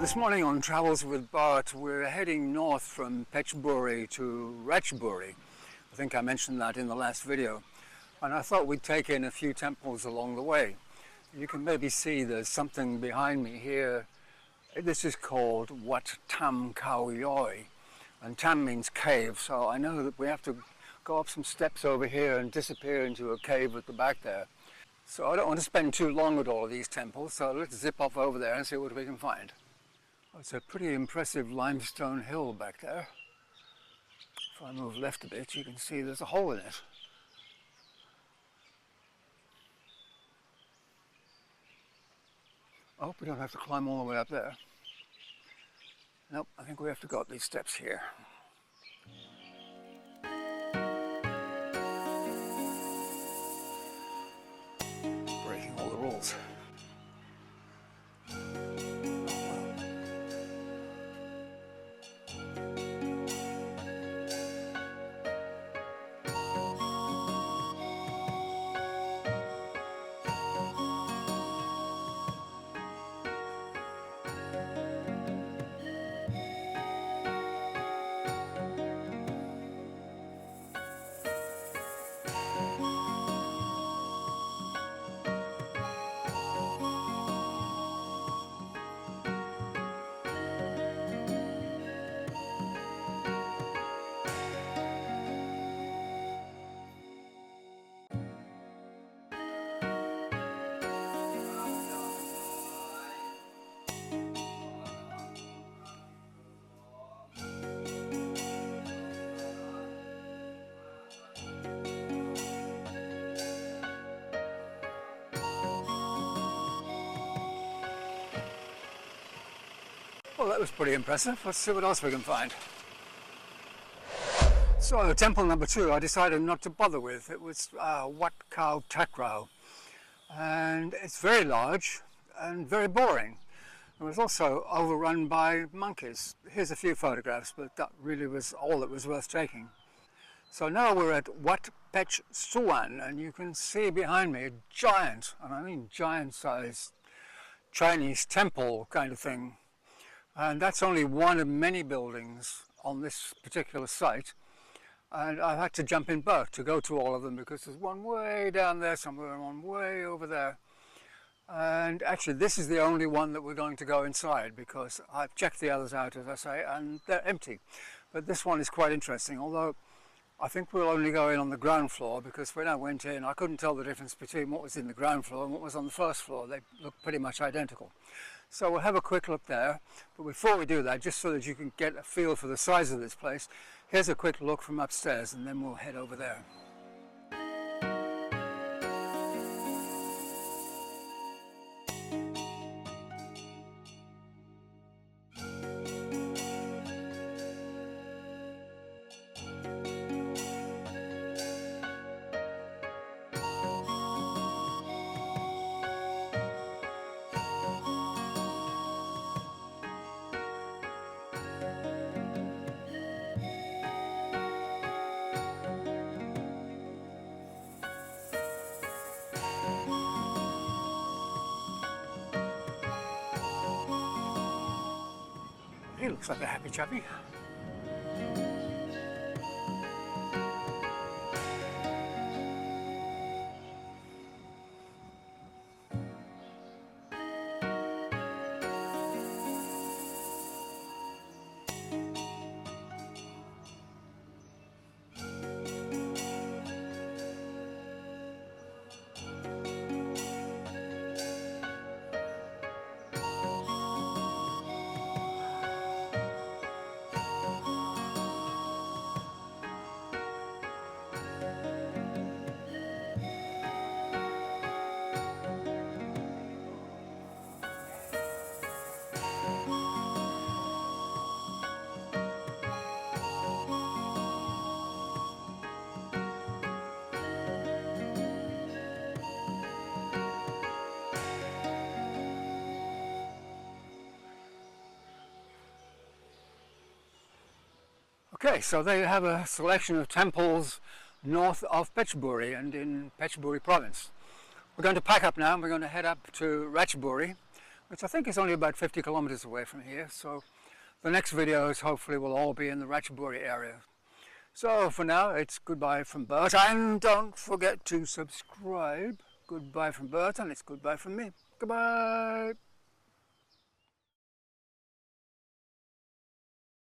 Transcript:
This morning on Travels with Bart, we're heading north from Petchaburi to Ratchaburi. I think I mentioned that in the last video. And I thought we'd take in a few temples along the way. You can maybe see there's something behind me here. This is called Wat Tham Khao Yoi. And Tham means cave, so I know that we have to go up some steps over here and disappear into a cave at the back there. So I don't want to spend too long at all of these temples, so let's zip off over there and see what we can find. It's a pretty impressive limestone hill back there. If I move left a bit, you can see there's a hole in it. I hope we don't have to climb all the way up there. Nope, I think we have to go up these steps here. Breaking all the rules. Well, that was pretty impressive. Let's see what else we can find. So, temple number 2 I decided not to bother with. It was Wat Khao Yoi. And it's very large and very boring. It was also overrun by monkeys. Here's a few photographs, but that really was all that was worth taking. So now we're at Wat Petch Suwan, and you can see behind me a giant, and I mean giant-sized Chinese temple kind of thing. And that's only one of many buildings on this particular site. And I've had to jump in boat to go to all of them because there's one way down there somewhere and one way over there. And actually this is the only one that we're going to go inside because I've checked the others out, as I say, and they're empty. But this one is quite interesting, although I think we'll only go in on the ground floor because when I went in I couldn't tell the difference between what was in the ground floor and what was on the first floor. They look pretty much identical. So we'll have a quick look there, but before we do that, just so that you can get a feel for the size of this place, here's a quick look from upstairs and then we'll head over there. He looks like a happy chappy. Okay, so they have a selection of temples north of Petchaburi and in Petchaburi Province. We're going to pack up now and we're going to head up to Ratchaburi, which I think is only about 50 kilometers away from here. So the next videos hopefully will all be in the Ratchaburi area. So for now, it's goodbye from Bert, and don't forget to subscribe. Goodbye from Bert, and it's goodbye from me. Goodbye.